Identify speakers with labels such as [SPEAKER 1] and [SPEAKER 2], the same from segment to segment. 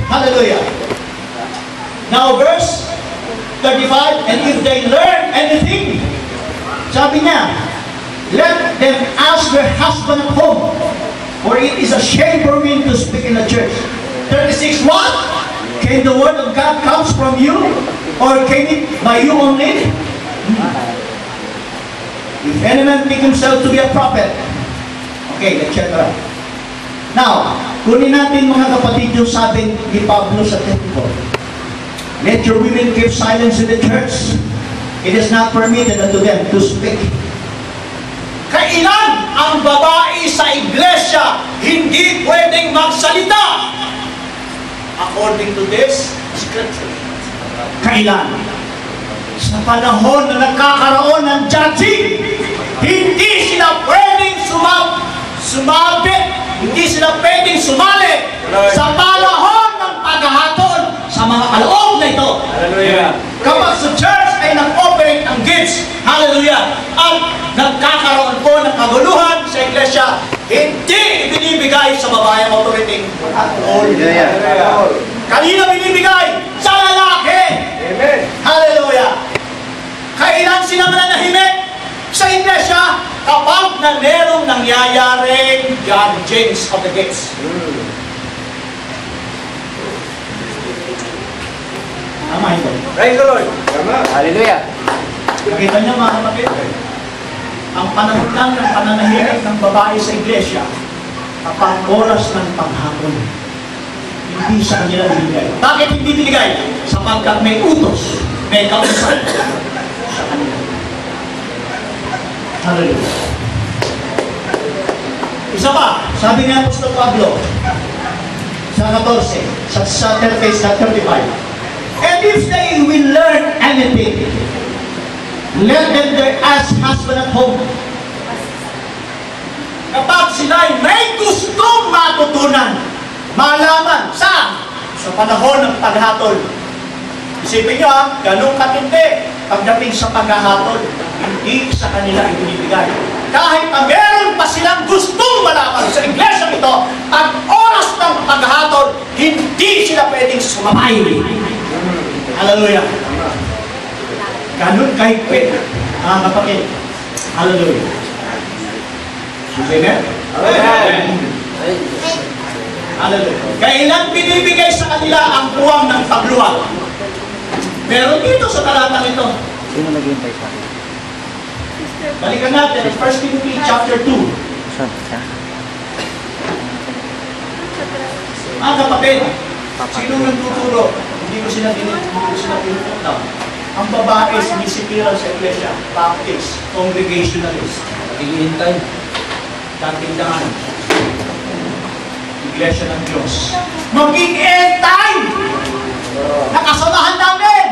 [SPEAKER 1] Hallelujah. Now verse 35, and if they learn anything, sabi niya, let them ask their husband at home, for it is a shame for me to speak in the church. 36, what? Can the word of God comes from you? Or came it by you only? If any man think himself to be a prophet. Okay, let's check it out. Now, kunin natin mga kapatid yung sabi ni Pablo sa Timothy. Let your women keep silence in the church. It is not permitted unto them to speak.
[SPEAKER 2] Kailan ang babae sa iglesia hindi pwedeng magsalita? According to this scripture.
[SPEAKER 1] Kailan? Sa panahon na nagkakaroon ng judging, hindi sila pwedeng sumabit, hindi sila pwedeng sumali sa panahon ng paghahatol sa mga kaloob na ito.
[SPEAKER 2] Hallelujah.
[SPEAKER 1] Kapag sa church ay nag-operate ang gifts, hallelujah, at nagkakaroon po ng kaguluhan sa iglesia, hindi binibigay sa babae ang authority. Kanina binibigay sa lalaki.
[SPEAKER 2] Amen.
[SPEAKER 1] Hallelujah. Kailan sila mananahimik sa iglesia? Kapag na merong nangyayaring judgings of the gifts. Tama ito.
[SPEAKER 2] Praise the Lord. Hallelujah.
[SPEAKER 1] Nakita niyo mga kapatid, ang pananahan ng pananahimik ng babae sa iglesia kapag oras ng paghapon, hindi sa kanila binigay. Bakit hindi binigay? Sapagkat may utos, may kausan sa kanila. Hallelujah. Isa pa, sabi ni Apostol Pablo sa 14, sa 35, and if they will learn anything, let them their ask husband at home. Kapag sila'y may gustong matutunan, malaman sa panahon ng paghatol. Isipin nyo ganun katindi pagdating sa paghahatol, hindi sa kanila ibinibigay. Kahit na meron pa silang gustong malaman sa iglesia ito, ang oras ng paghahatol, hindi sila pwedeng sumabay. Hallelujah. Ganun kahigpit, mga kapatid. Hallelujah. Amen? Amen. Hallelujah. Kailan binibigay sa kanila ang puwang ng pagluwag? Pero dito sa talatang ito,
[SPEAKER 3] sino naghihintay sa akin?
[SPEAKER 1] balikan natin, 1 Timothy chapter 2. Mga kapatid, sino nagtuturo? Hindi ko sila tinuturo. Ang babae sinisipiran sa iglesia, Baptist, Congregationalist. Naghihintay. Dating-dangan. Iglesia ng Diyos. Maging end time! Nakasamahan namin!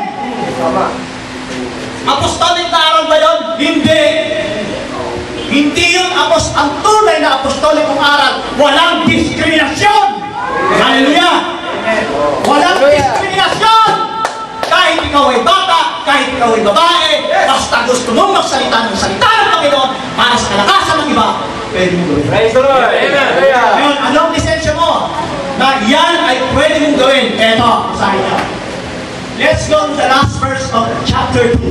[SPEAKER 1] Apostolic na aral ba yun? Hindi! Hindi yun ang tunay na apostolikong aral. Walang diskriminasyon! Hallelujah! Walang diskriminasyon! Kahit ikaw ay bata, kahit ikaw ay babae, basta gusto mong magsalita ng salita ng Panginoon para sa kalakasan ng iba, pwede mo gawin.
[SPEAKER 2] Praise the Lord. Amen.
[SPEAKER 1] Ngayon, anong lisensya mo? Na yan ay pwede mong gawin. Eto, sabi niya. Let's go to the last verse of chapter 2.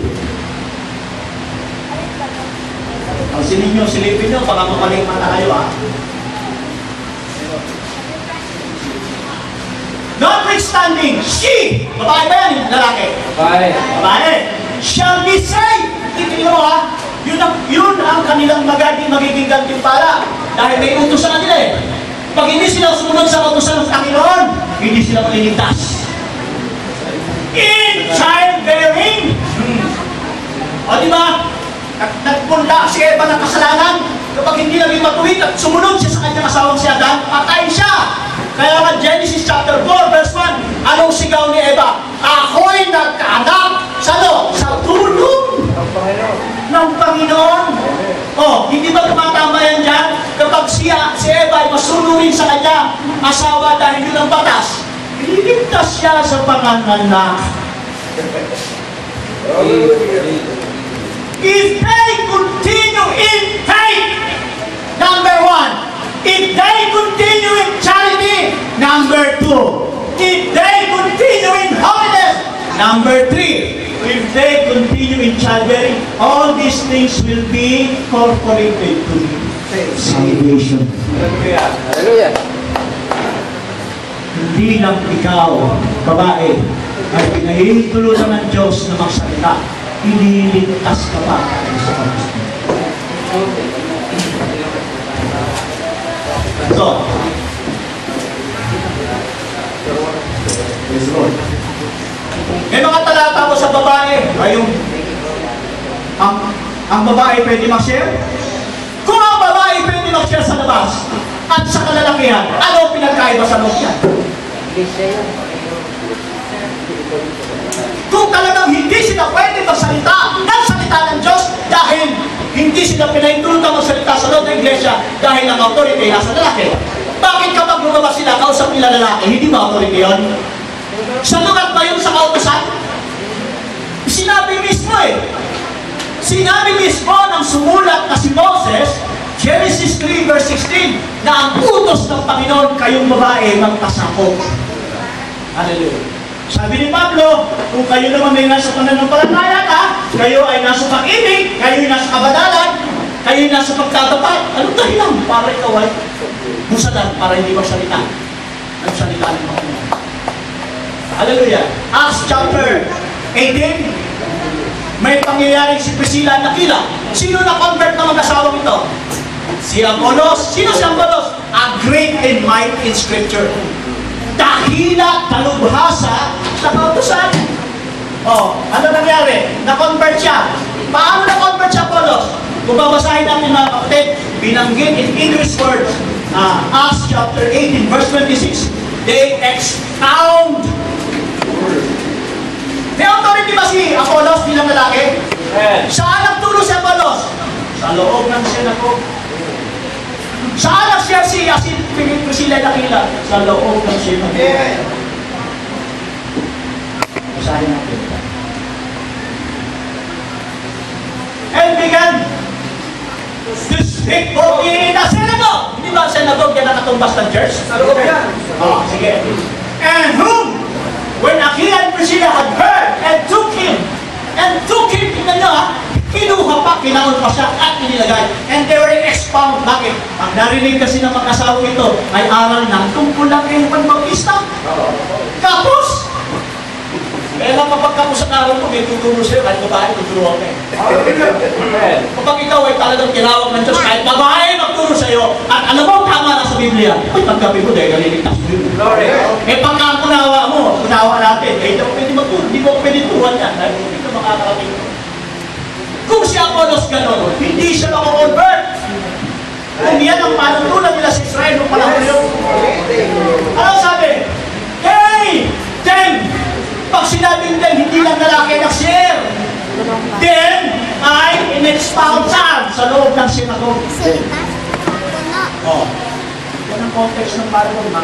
[SPEAKER 1] Ang sininyo, silipin nyo, baka makaling mata kayo Notwithstanding, she, babae ba yan? Lalaki? Babae. Shall be saved. Titignan mo yun ang kanilang magiging gantimpala. Dahil may utos sa kanila Pag hindi sila sumunod sa utosan ng Panginoon, hindi sila maliligtas. In childbearing. O diba? Nagpunta si Eva ng kasalanan. Kapag hindi naging matuwid at sumunod siya sa kanyang asawang si Adan, patay siya. Kaya nga Genesis chapter 4 verse 1, anong sigaw ni Eva? Ako'y nagkaanak sa tulong ng Panginoon. Hindi ba tumatama yan dyan? Kapag si Eva ay masunurin sa kanya asawa dahil yun ang batas, ililigtas siya sa panganganak. If they continue in faith, number 1. If they continue in charity, number 2. Number 3, if they continue in childbearing, all these things will be incorporated to salvation.
[SPEAKER 3] Hallelujah.
[SPEAKER 1] Hindi lang ikaw, babae, ay pinahihintulutan ng Diyos na magsalita. Ililigtas ka pa sa pag-Diyos. So, yes, Lord. May mga talata ko sa babae. Ayun. Ang babae pwede mag-share? Kung ang babae pwede mag-share sa labas at sa kalalakihan, ano pinagkaiba sa loob yan? Kung talagang hindi sila pwede magsalita ng salita ng Diyos dahil hindi sila pinahintulutan magsalita sa loob ng iglesia dahil ang authority nasa lalaki. Bakit kapag lumabas sila, kausap nila lalaki, hindi ba authority yun? Sa lugar ba yun sa kautusan? Sinabi mismo Sinabi mismo ng sumulat na si Moses, Genesis 3 verse 16, na ang utos ng Panginoon kayong babae magpasakop. Hallelujah. Sabi ni Pablo, kung kayo naman may nasa pananampalataya na, kayo ay nasa pag-ibig, kayo ay nasa kabadalan, kayo ay nasa pagtatapat, anong dahilan para ikaw ay musadan para hindi magsalita? Nagsalita ng Panginoon. Hallelujah. Acts chapter 18, may pangyayaring si Priscilla at Aquila. Sino na-convert na mag-asawang ito? Si Apollos. Sino si Apollos? A great and mighty in Scripture. Dakila, talubhasa sa kautusan. Ano nangyari? Na-convert siya. Paano na-convert siya, Apollos? Kung babasahin natin mga kapatid, binanggit in English words, Acts chapter 18, verse 26, they expound. May authority ba si Apollos bilang lalaki? Saan nagturo si Apollos? Sa loob ng sinagogue. Saan nag-share siya si Priscilla at Aquila? Sa loob ng sinagogue. Basahin natin. And began to speak in the synagogue. Hindi ba synagogue yan nakatumbas ng church? Sa loob yan. Sige. And whom? When Aquila and Priscilla had heard and took him, tingnan nyo kinuha pa, kinaon pa siya at inilagay. And they were expound. Bakit? Ang narinig kasi ng mag-asawa ito ay aral ng tungkol lang kayong Panbautista. Kapos! Kaya lang kapag kapos sa araw ko, may tuturo sa'yo, kahit babae, tuturo ako kapag ikaw ay talagang tinawag ng Diyos, kahit babae magturo sa'yo, at alam mo, tama na sa Biblia, ay pagkabi mo dahil naliligtas mo yun. Pagka kunawa mo, kunawa natin, hindi mo pwede magturo, hindi mo pwede turuan yan, dahil hindi ka makakarating. Kung si Apollos gano'n, hindi siya makakonvert. Kung yan ang panutunan nila sa Israel nung panahon yun. Ano sabi? Hey! Then, pag sinabing then, hindi lang lalaki nag-share. Then, ay in-expound saan? Sa loob ng sinagogue. Yan ang context ng parang mga.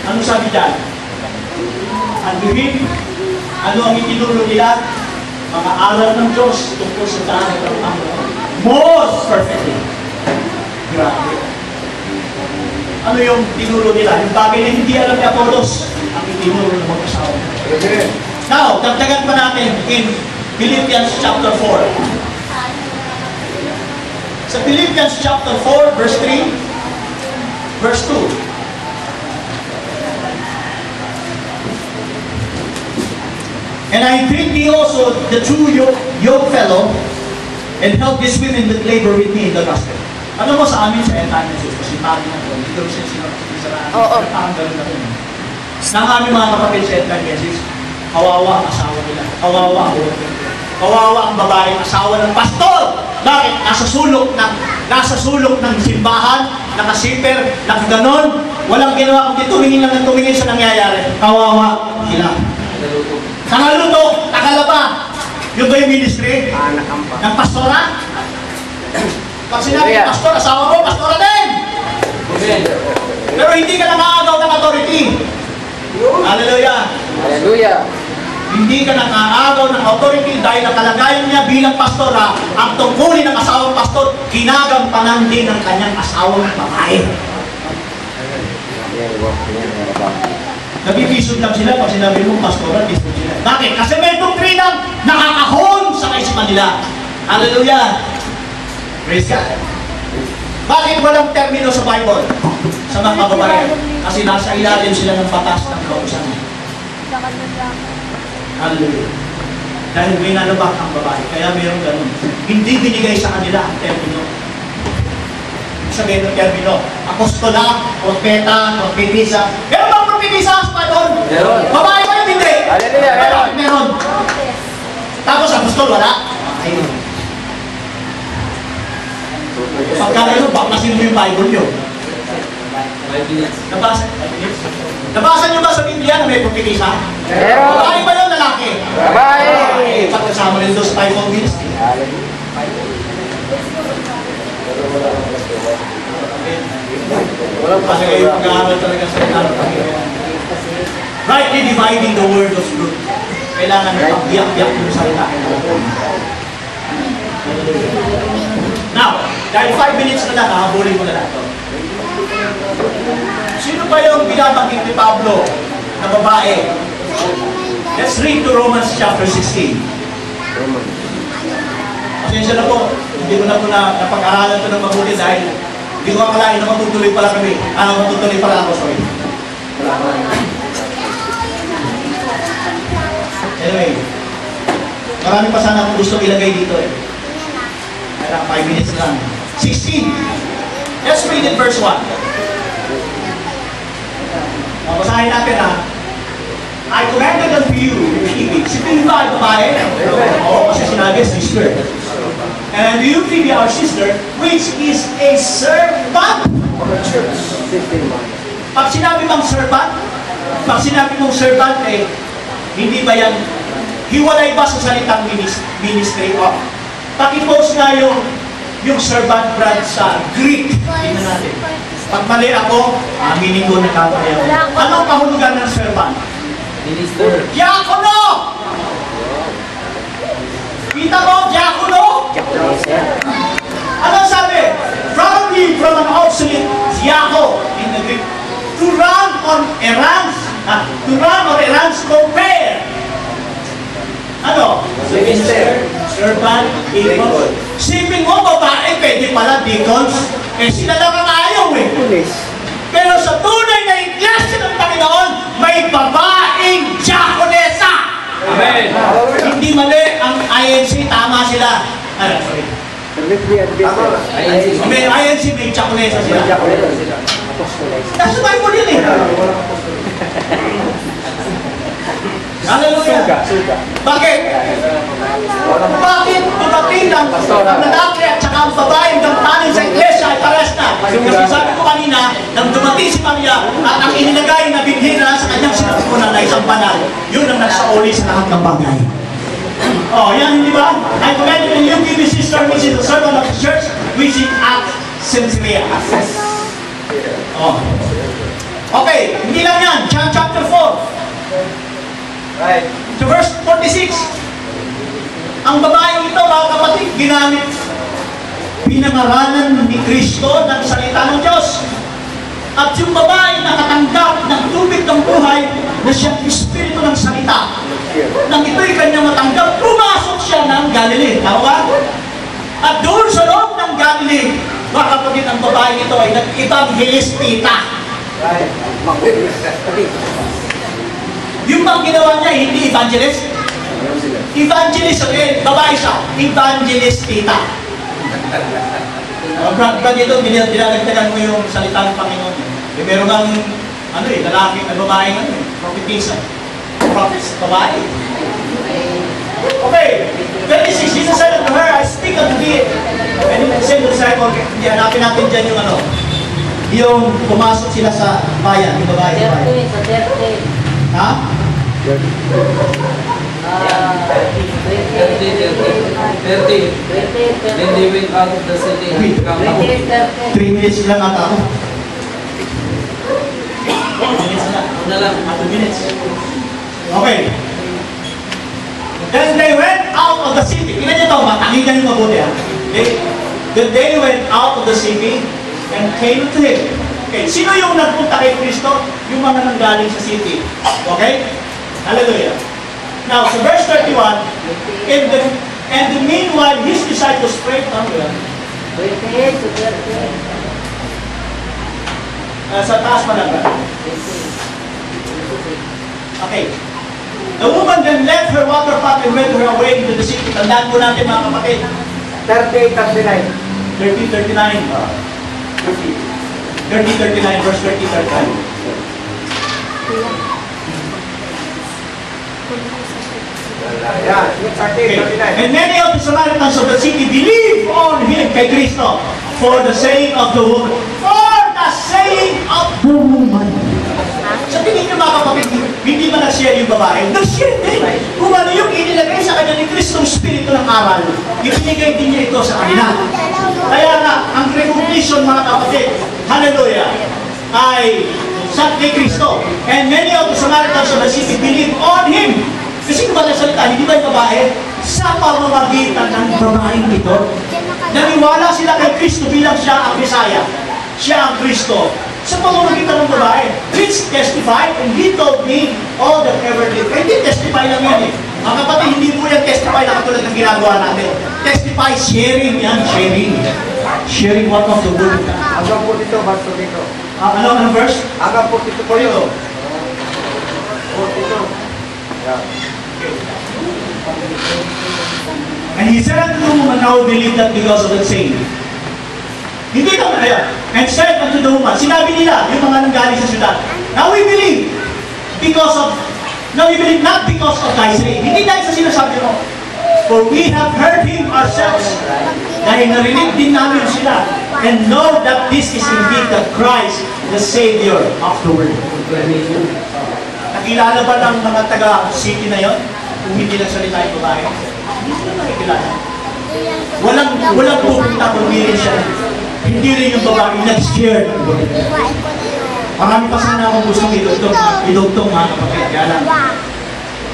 [SPEAKER 1] Ano sabi dyan? Anduhin? Ano ang itinuro nila? Mga aral ng Diyos tungkol sa daan ng Panginoon. Most perfectly. Grabe. Ano yung tinuro nila? Yung bagay na hindi alam ni Apollos, ang itinuro ng mag-asawa. Now, dagdagan pa natin in Philippians chapter 4. Sa Philippians chapter 4, verse 3, verse 2. And I entreat thee also, the true yoke fellow, and help these women that labor with me in the gospel. Ano mo sa amin sa end-time-message? Kasi tabi na ito. Dito siya sinasaraan. Oo. Nakakagaling na ito. Nang aming mga kapatid sa end-time-message, kawawa ang asawa nila. Kawawa ang worker. Kawawa ang babaeng asawa ng pastor. Bakit? Nasa sulok ng simbahan, nakasiper, nakaganon. Walang ginawa kundi tumingin lang ng tumingin sa nangyayari. Kawawa sila. Nangaluto, nakalaba. Yung ba yung ministry? Ng pastora? Pag sinabi ng pastor, asawa mo, pastora din! Pero hindi ka nakaagaw ng authority. Hallelujah!
[SPEAKER 3] Hallelujah!
[SPEAKER 1] Hindi ka nakaagaw ng authority dahil ang kalagayan niya bilang pastora, ang tungkulin ng asawang pastor, kinagampanan din ng kanyang asawang babae. Nabibisod lang sila pag sinabi mo, pastoral, bisod sila. Bakit? Kasi may doktrinang nakakahon sa kaisipan nila. Hallelujah! Praise God! Bakit walang termino sa Bible? Sa mga kababayan? Kasi nasa ilalim sila ng batas ng kausan. Hallelujah! Dahil may nalabak ang babae, kaya mayroong ganun. Hindi binigay sa kanila ang termino. Sabihin ng termino, apostola, propeta, propetisa. Meron bang propetisa sa Bible?
[SPEAKER 3] Meron.
[SPEAKER 1] Babae ba yun? Hindi.
[SPEAKER 3] Hallelujah, meron.
[SPEAKER 1] Meron. Tapos apostol, wala. Ayun. Pagka ngayon, baklasin mo yung Bible nyo. Nabasa nyo ba sa Biblia na may propetisa?
[SPEAKER 3] Meron.
[SPEAKER 1] Babae ba yun, lalaki?
[SPEAKER 3] Babae.
[SPEAKER 1] Pagkasama rin doon sa type of ministry. Kasi kayo mag-aaral talaga sa ilang Panginoon. Rightly dividing the word of truth. Kailangan pag-iyak-iyak yung salita. Now, dahil 5 minutes na lang, hahabulin mo na lang ito. Sino ba yung binabanggit ni Pablo na babae? Let's read to Romans chapter 16. Pasensya na po, hindi ko na po napag-aralan ito ng mabuti dahil hindi ko akalain na matutuloy pala kami. Matutuloy pala ako, sorry. Anyway, marami pa sana akong gusto ilagay dito eh. Kaya 5 minutes lang. 16. Let's read it verse 1. Basahin natin ha. I commanded unto you, Phoebe. Si Phoebe ba ay babae? Oo, kasi sinabi, sister. And you, Phoebe, our sister, which is a servant of the church. Pag sinabi mong servant, pag sinabi mong servant, eh, hindi ba yan, hiwalay ba sa salitang ministry? O, pakipost nga yung servant brand sa Greek. Tingnan natin. Pag mali ako, aminin ko na kamay ako. Anong kahulugan ng servant?
[SPEAKER 3] Minister.
[SPEAKER 1] Diakono! Kita mo, diakono? Ano sabi? Probably from an obsolete diako in the Greek. To run on errands. To run on errands compare. Ano?
[SPEAKER 3] Minister.
[SPEAKER 1] Servant, deacons. Sipin mo, babae, pwede pala deacons. Eh, sila lang ang ayaw eh. Pero sa tunay na iglesia ng Panginoon, may babaeng diakonesa.
[SPEAKER 3] Amen.
[SPEAKER 1] Hindi mali ang INC, tama sila. Ano, sorry. May INC, may diakonesa sila. Nasa Bible yun eh. Hallelujah. Bakit? Bakit dumating ang lalaki at saka ang babaeng gampanin sa iglesia ay pares na? Kasi sabi ko kanina, nang dumating si Maria at ang inilagay na binhira sa kanyang sinapunan na isang banal, yun ang nagsauli sa lahat ng bagay. Oh, yan, hindi ba? I commanded you, give me sister, which is the servant of the church, which is at Caesarea. Oh. Okay, hindi lang yan. John chapter 4.
[SPEAKER 3] Right.
[SPEAKER 1] To verse 46. Ang babaeng ito, mga kapatid, ginamit pinangaralan ni Kristo ng salita ng Diyos. At yung babae nakatanggap ng tubig ng buhay na siyang espiritu ng salita. Nang ito'y kanyang matanggap, pumasok siya ng Galilee. Tama ba? At doon sa loob ng Galilee, mga kapatid, ang babaeng ito ay nag-evangelistita.
[SPEAKER 3] Right.
[SPEAKER 1] Yung bang ginawa niya, hindi evangelist? Evangelist, okay, babae siya. Evangelist, tita. Brad dito, dinadagdagan mo yung salita ng Panginoon. Eh, meron kang, lalaki, babae, prophetisa. Prophets, babae. Okay, 26, Jesus said unto her, I speak unto thee. And he said to the disciple, hindi, hanapin natin dyan yung pumasok sila sa bayan, yung babae. Ha?
[SPEAKER 3] 30. Then they went out of the city and come out.
[SPEAKER 1] 3 minutes lang ata ako. 2 minutes na.
[SPEAKER 3] Una lang.
[SPEAKER 1] 2 minutes. Okay. Then they went out of the city. Tingnan niyo ito, matangigan niyo mabuti ha. Then they went out of the city and came to him. Okay, sino yung nagpunta kay Kristo? Yung mga nanggaling sa city. Okay? Hallelujah. Now, sa verse 31, and the meanwhile, his disciples prayed. Sa taas pa lang ba? Okay. The woman then left her water pot and went her way into the city. Tandaan po natin mga kapatid.
[SPEAKER 3] 38-39.
[SPEAKER 1] 30-39. 30-39, verse 30-39. Okay. And many of the Samaritans of the city believed on him, kay Kristo, for the saying of the woman. For the saying of the woman. Sa tingin niyo mga kapatid, hindi ba nag-share yung babae? Nag-share din. Kung ano yung inilagay sa kanya ni Kristo, ang Espiritu ng aral, ibinigay din niya ito sa kanila. Kaya nga, ang recognition mga kapatid, hallelujah, ay sa kay Kristo. And many of the Samaritans of the city believed on him. Kasi kung ba nasalita, hindi ba yung babae? Sa pamamagitan ng babaeng ito, naniwala sila kay Kristo bilang siya ang Messiah. Siya ang Kristo. Sa pamamagitan ng babae, which testified, and he told me all that ever did. Hindi testify lang yan eh. Mga kapatid, hindi po yan testify na katulad ng ginagawa natin. Testify, sharing yan, sharing. Sharing what of the word.
[SPEAKER 3] Hanggang po dito, basto dito.
[SPEAKER 1] Anong verse?
[SPEAKER 3] Hanggang po dito po yun. Po dito. Yeah.
[SPEAKER 1] And he said unto the woman, now believe that because of that saying. Hindi naman, ayan. And said unto the woman, sinabi nila, yung mga nanggaling sa syudad, now we believe not because of thy saying. Hindi dahil sa sinasabi mo. For we have heard him ourselves. Dahil narinig din namin sila. And know that this is indeed the Christ, the Savior of the world. Nakilala ba ng mga taga-city na yon? Kung hindi lang salita yung babae? Hindi sila nakikilala. Walang pupunta kung hindi rin siya. Hindi rin yung babae nag-share. Marami pa sana akong gustong idugtong mga kapatid. Kaya lang,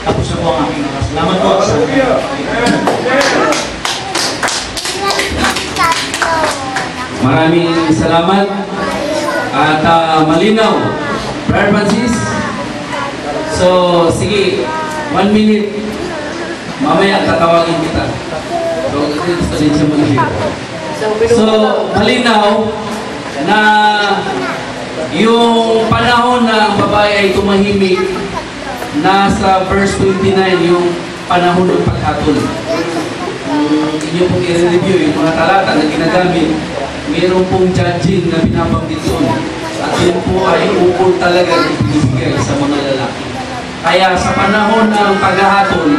[SPEAKER 1] tapos na po ang aking oras. Salamat po sa
[SPEAKER 4] Maraming salamat at malinaw. Brother Francis. So, sige, 1 minute. Mamaya tatawagin kita. So, gusto din siya mag-share. So, malinaw na yung panahon na ang babae ay tumahimik, nasa verse 29 yung panahon ng paghatol. Inyo pong i-review yung mga talata na ginagamit, mayroon pong judging na binabanggit doon. At yun po ay ukol talaga na ibibigay sa mga lalaki. Kaya sa panahon ng paghahatol,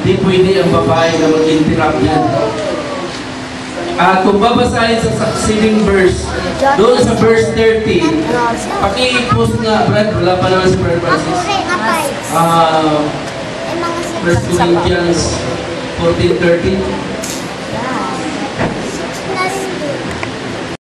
[SPEAKER 4] hindi pwede ang babae na mag-interrupt yan. At kung babasahin sa succeeding verse, doon sa verse 30, paki-post nga, Brad, wala pa naman si Brad Francis. 1 Corinthians 14:30.